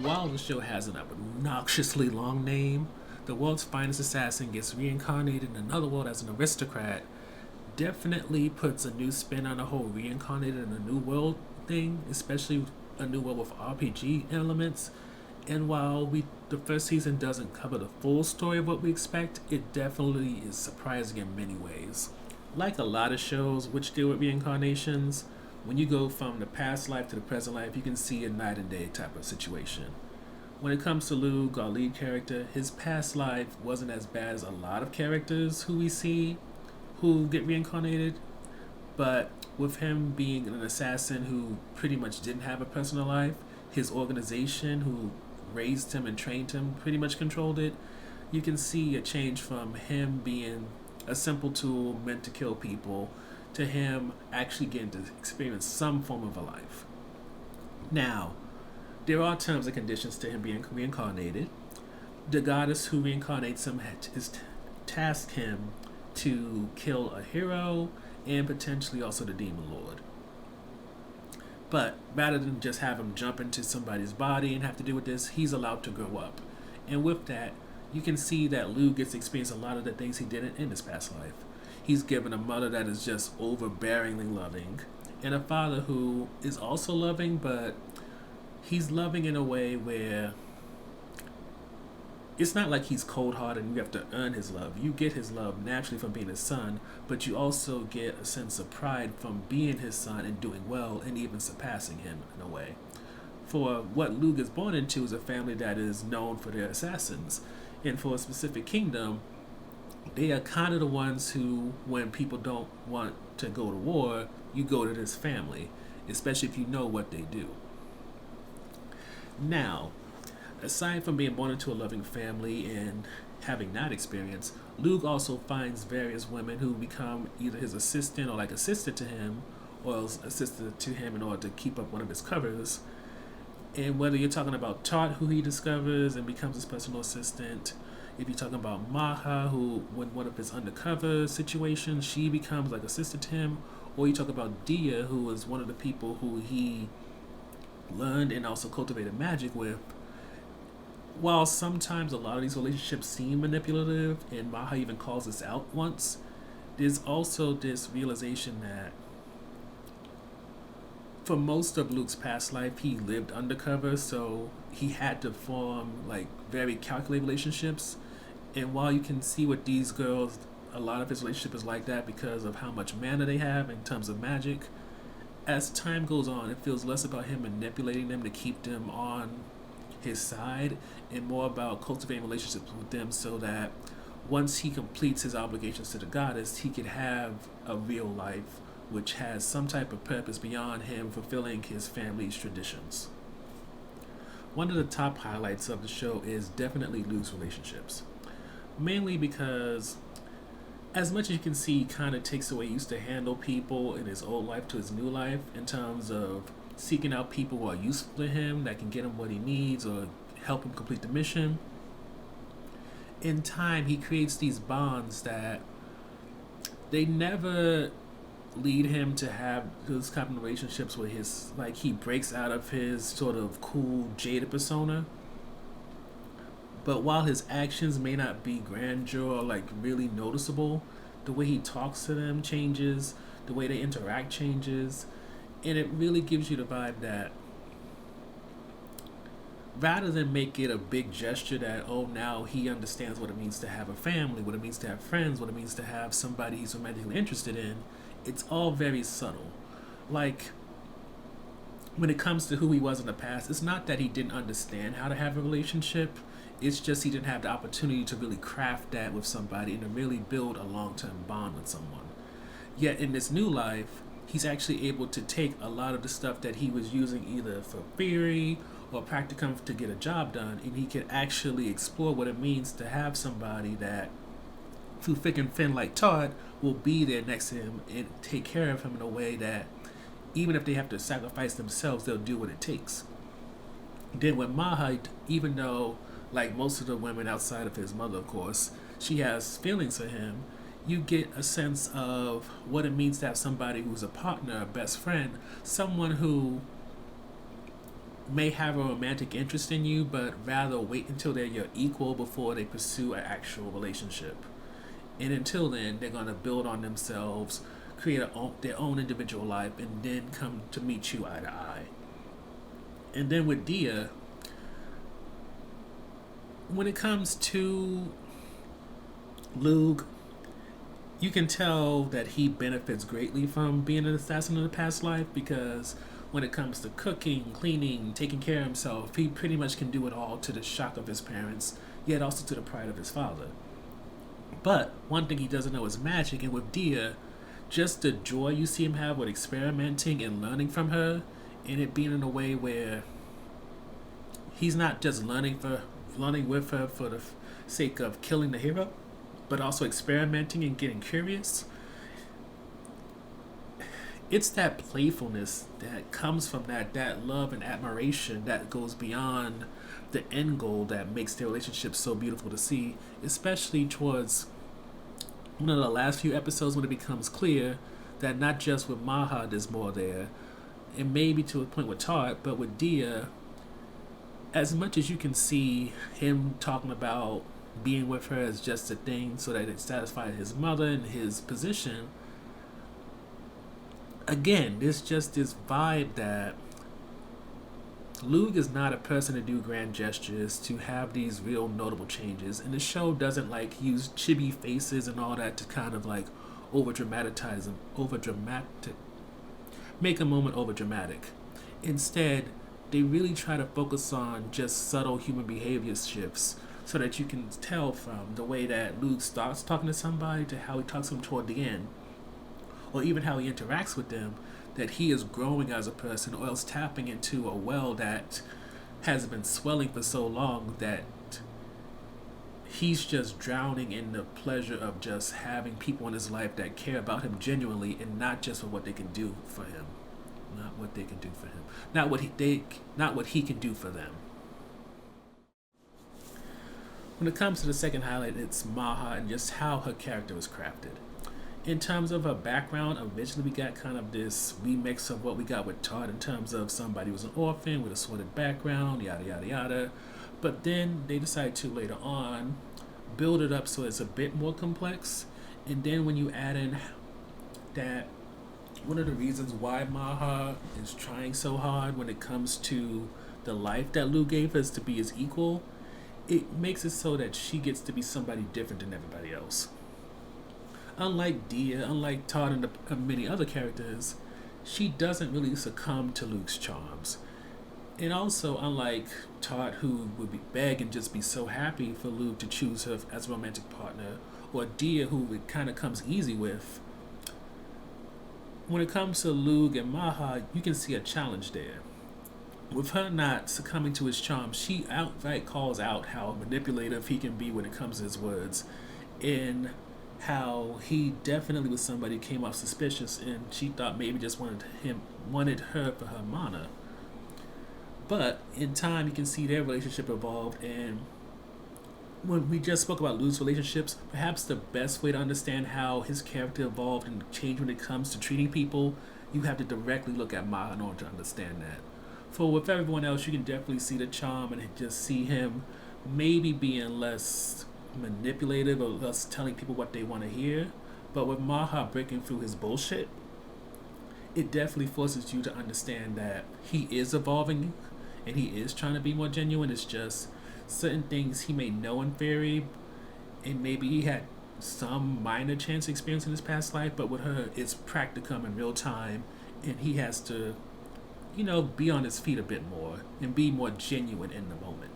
While the show has an obnoxiously long name, the world's finest assassin gets reincarnated in another world as an aristocrat definitely puts a new spin on the whole reincarnated in a new world thing, especially a new world with RPG elements. And while the first season doesn't cover the full story of what we expect, it definitely is surprising in many ways. Like a lot of shows which deal with reincarnations, when you go from the past life to the present life, you can see a night and day type of situation. When it comes to Luke, our lead character, his past life wasn't as bad as a lot of characters who we see who get reincarnated, but with him being an assassin who pretty much didn't have a personal life, his organization, who raised him and trained him, pretty much controlled it. You can see a change from him being a simple tool meant to kill people to him actually getting to experience some form of a life. Now, there are terms and conditions to him being reincarnated. The goddess who reincarnates him is tasked him to kill a hero and potentially also the demon lord. But rather than just have him jump into somebody's body and have to deal with this, he's allowed to grow up. And with that, you can see that Lou gets to experience a lot of the things he didn't in his past life. He's given a mother that is just overbearingly loving, and a father who is also loving, but he's loving in a way where it's not like he's cold-hearted and you have to earn his love. You get his love naturally from being his son, but you also get a sense of pride from being his son and doing well and even surpassing him in a way. For what Luke is born into is a family that is known for their assassins. And for a specific kingdom, they are kind of the ones who, when people don't want to go to war, you go to this family, especially if you know what they do. Now, aside from being born into a loving family and having that experience, Luke also finds various women who become either his assistant or like assistant to him, or assistant to him in order to keep up one of his covers. And whether you're talking about Tart, who he discovers and becomes his personal assistant, if you're talking about Maha, who, when one of his undercover situations, she becomes like assistant to him, or you talk about Dia, who was one of the people who he learned and also cultivated magic with. While sometimes a lot of these relationships seem manipulative, and Maha even calls this out once, there's also this realization that for most of Luke's past life, he lived undercover, so he had to form like very calculated relationships. And while you can see with these girls, a lot of his relationship is like that because of how much mana they have in terms of magic. As time goes on, it feels less about him manipulating them to keep them on his side and more about cultivating relationships with them so that once he completes his obligations to the goddess, he could have a real life which has some type of purpose beyond him fulfilling his family's traditions. One of the top highlights of the show is definitely Luke's relationships. Mainly because, as much as you can see, he kind of takes the way he used to handle people in his old life to his new life in terms of seeking out people who are useful to him, that can get him what he needs or help him complete the mission. In time, he creates these bonds that they never lead him to have those kind of relationships where his, like, he breaks out of his sort of cool jaded persona. But while his actions may not be grandeur or like really noticeable, the way he talks to them changes, the way they interact changes, and it really gives you the vibe that rather than make it a big gesture that, oh, now he understands what it means to have a family, what it means to have friends, what it means to have somebody he's romantically interested in, it's all very subtle. Like, when it comes to who he was in the past, it's not that he didn't understand how to have a relationship, it's just he didn't have the opportunity to really craft that with somebody and to really build a long-term bond with someone. Yet in this new life, he's actually able to take a lot of the stuff that he was using either for theory or practicum to get a job done, and he can actually explore what it means to have somebody that, through thick and thin like Todd, will be there next to him and take care of him in a way that even if they have to sacrifice themselves, they'll do what it takes. Then with Maha, even though, like most of the women outside of his mother, of course, she has feelings for him, you get a sense of what it means to have somebody who's a partner, a best friend, someone who may have a romantic interest in you, but rather wait until they're your equal before they pursue an actual relationship. And until then, they're going to build on themselves, create their own individual life, and then come to meet you eye to eye. And then with Dia, when it comes to Luke, you can tell that he benefits greatly from being an assassin in a past life because when it comes to cooking, cleaning, taking care of himself, he pretty much can do it all to the shock of his parents, yet also to the pride of his father. But one thing he doesn't know is magic, and with Dia, just the joy you see him have with experimenting and learning from her, and it being in a way where he's not just learning with her for the sake of killing the hero, but also experimenting and getting curious. It's that playfulness that comes from that love and admiration that goes beyond the end goal that makes their relationship so beautiful to see, especially towards one of the last few episodes when it becomes clear that not just with Maha there's more there, and maybe to a point with Todd, but with Dia, as much as you can see him talking about being with her as just a thing so that it satisfied his mother and his position, again, there's just this vibe that Luke is not a person to do grand gestures, to have these real notable changes, and the show doesn't like use chibi faces and all that to kind of like make a moment over dramatic. Instead, they really try to focus on just subtle human behavior shifts so that you can tell from the way that Luke starts talking to somebody to how he talks to them toward the end, or even how he interacts with them, that he is growing as a person or else tapping into a well that has been swelling for so long that he's just drowning in the pleasure of just having people in his life that care about him genuinely and not just for what they can do for him. Not what they can do for him. Not what he can do for them. When it comes to the second highlight, it's Maha and just how her character was crafted. In terms of her background, originally we got kind of this remix of what we got with Todd in terms of somebody who was an orphan with a sordid background, yada yada yada. But then they decided to later on build it up so it's a bit more complex. And then when you add in that one of the reasons why Maha is trying so hard when it comes to the life that Lou gave us to be his equal, it makes it so that she gets to be somebody different than everybody else. Unlike Dia, unlike Todd and many other characters, she doesn't really succumb to Luke's charms. And also, unlike Todd, who would beg and just be so happy for Luke to choose her as a romantic partner, or Dia, who it kind of comes easy with, when it comes to Luke and Maha, you can see a challenge there. With her not succumbing to his charms, she outright calls out how manipulative he can be when it comes to his words, and how he definitely was somebody who came off suspicious, and she thought maybe just wanted her for her mana. But in time, you can see their relationship evolved, and when we just spoke about Luke's relationships, perhaps the best way to understand how his character evolved and changed when it comes to treating people, you have to directly look at Maha in order to understand that. For with everyone else, you can definitely see the charm and just see him maybe being less manipulative or less telling people what they want to hear. But with Maha breaking through his bullshit, it definitely forces you to understand that he is evolving and he is trying to be more genuine. It's just certain things he may know in theory, and maybe he had some minor chance experience in his past life, but with her, it's practicum in real time, and he has to, be on his feet a bit more and be more genuine in the moment.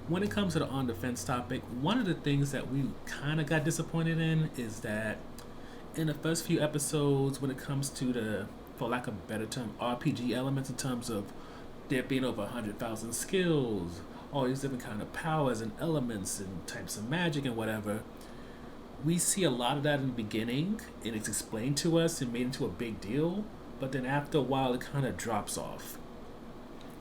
When it comes to the on the fence topic, one of the things that we kind of got disappointed in is that in the first few episodes, when it comes to the, for lack of a better term, RPG elements in terms of there being over 100,000 skills, all these different kind of powers and elements and types of magic and whatever, we see a lot of that in the beginning, and it's explained to us and made into a big deal, but then after a while it kind of drops off.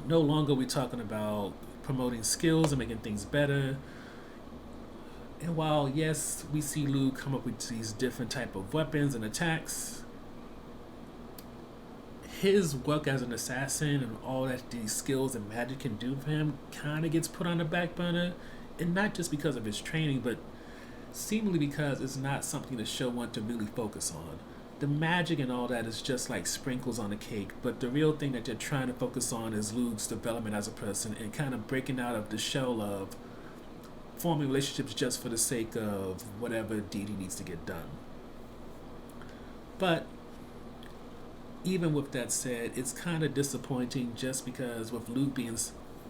No longer are we talking about promoting skills and making things better. And while, yes, we see Luke come up with these different type of weapons and attacks, his work as an assassin and all that these skills and magic can do for him kind of gets put on the back burner, and not just because of his training, but seemingly because it's not something the show want to really focus on. The magic and all that is just like sprinkles on a cake, but the real thing that they're trying to focus on is Luke's development as a person and kind of breaking out of the shell of forming relationships just for the sake of whatever deed he needs to get done. But even with that said, it's kind of disappointing just because with Luke being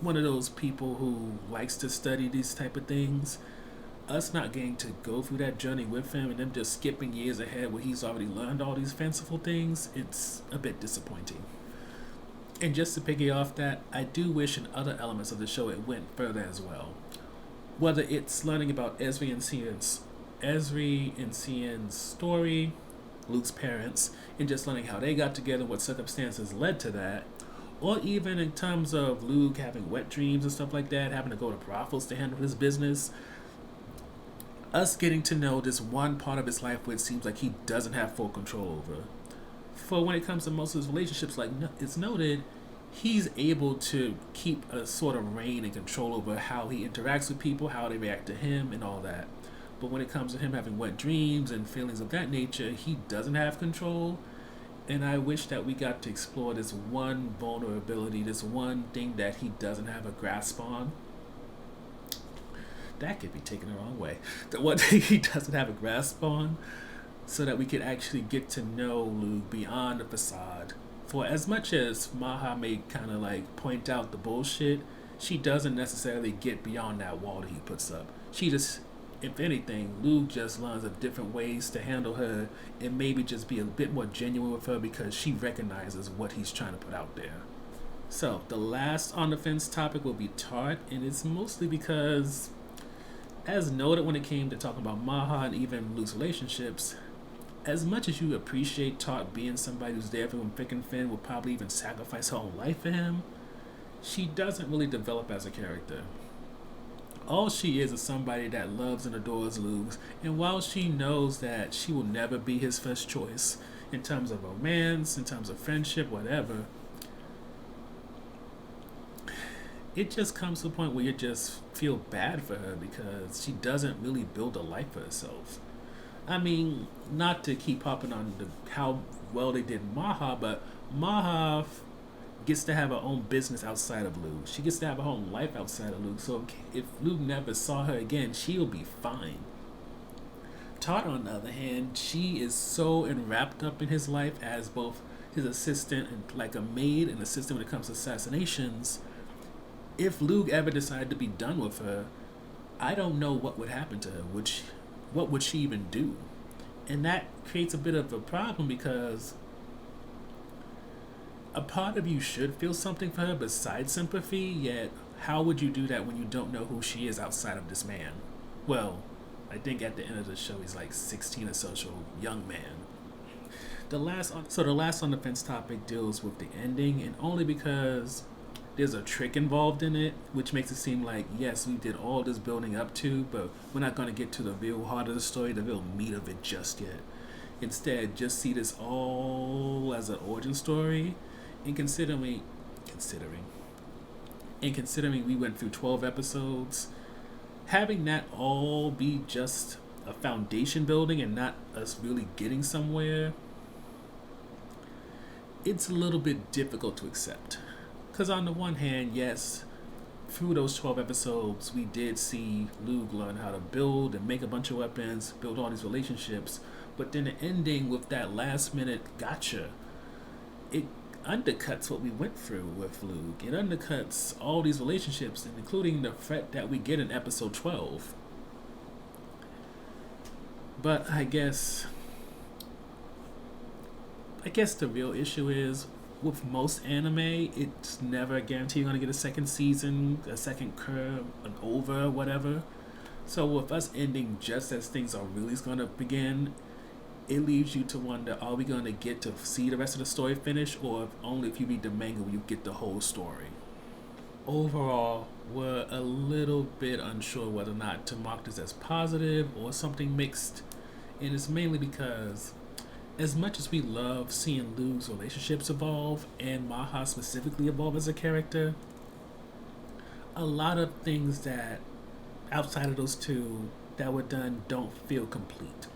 one of those people who likes to study these type of things, us not getting to go through that journey with him and them just skipping years ahead where he's already learned all these fanciful things, it's a bit disappointing. And just to piggy off that, I do wish in other elements of the show it went further as well. Whether it's learning about Esri and Cian's story, Luke's parents, and just learning how they got together, what circumstances led to that, or even in terms of Luke having wet dreams and stuff like that, having to go to brothels to handle his business, us getting to know this one part of his life where it seems like he doesn't have full control over. For when it comes to most of his relationships, like it's noted, he's able to keep a sort of reign and control over how he interacts with people, how they react to him, and all that. But when it comes to him having wet dreams and feelings of that nature, he doesn't have control. And I wish that we got to explore this one vulnerability, this one thing that he doesn't have a grasp on. That could be taken the wrong way. The one thing he doesn't have a grasp on, so that we could actually get to know Luke beyond the facade. For as much as Maha may kind of like point out the bullshit, she doesn't necessarily get beyond that wall that he puts up. She just, if anything, Luke just learns of different ways to handle her and maybe just be a bit more genuine with her because she recognizes what he's trying to put out there. So, the last on the fence topic will be Tart, and it's mostly because, as noted when it came to talking about Maha and even Luke's relationships, as much as you appreciate Tart being somebody who's there for him thick and thin, will probably even sacrifice her own life for him, she doesn't really develop as a character. All she is somebody that loves and adores Luke, and while she knows that she will never be his first choice in terms of romance, in terms of friendship, whatever, it just comes to a point where you just feel bad for her because she doesn't really build a life for herself. I mean, not to keep hopping on how well they did Maha, but Maha gets to have her own business outside of Luke. She gets to have her own life outside of Luke. So if Luke never saw her again, she'll be fine. Tart, on the other hand, she is so enwrapped up in his life as both his assistant and like a maid and assistant when it comes to assassinations. If Luke ever decided to be done with her, I don't know what would happen to her. What would she even do? And that creates a bit of a problem because a part of you should feel something for her besides sympathy, yet how would you do that when you don't know who she is outside of this man? Well, I think at the end of the show he's like 16 or so, young man. The last on the fence topic deals with the ending, and only because there's a trick involved in it, which makes it seem like, yes, we did all this building up to, but we're not going to get to the real heart of the story, the real meat of it just yet. Instead, just see this all as an origin story. And considering we went through 12 episodes, having that all be just a foundation building and not us really getting somewhere, it's a little bit difficult to accept. Because on the one hand, yes, through those 12 episodes, we did see Luke learn how to build and make a bunch of weapons, build all these relationships, but then the ending with that last minute gotcha, it undercuts what we went through with Luke. It undercuts all these relationships, including the threat that we get in episode 12. But I guess the real issue is, with most anime, it's never a guarantee you're going to get a second season, a second curve, an over, whatever. So with us ending just as things are really going to begin, it leaves you to wonder, are we going to get to see the rest of the story finish, or only if you read the manga will you get the whole story? Overall, we're a little bit unsure whether or not to mark this as positive or something mixed, and it's mainly because as much as we love seeing Lu's relationships evolve and Maha specifically evolve as a character, a lot of things that outside of those two that were done don't feel complete.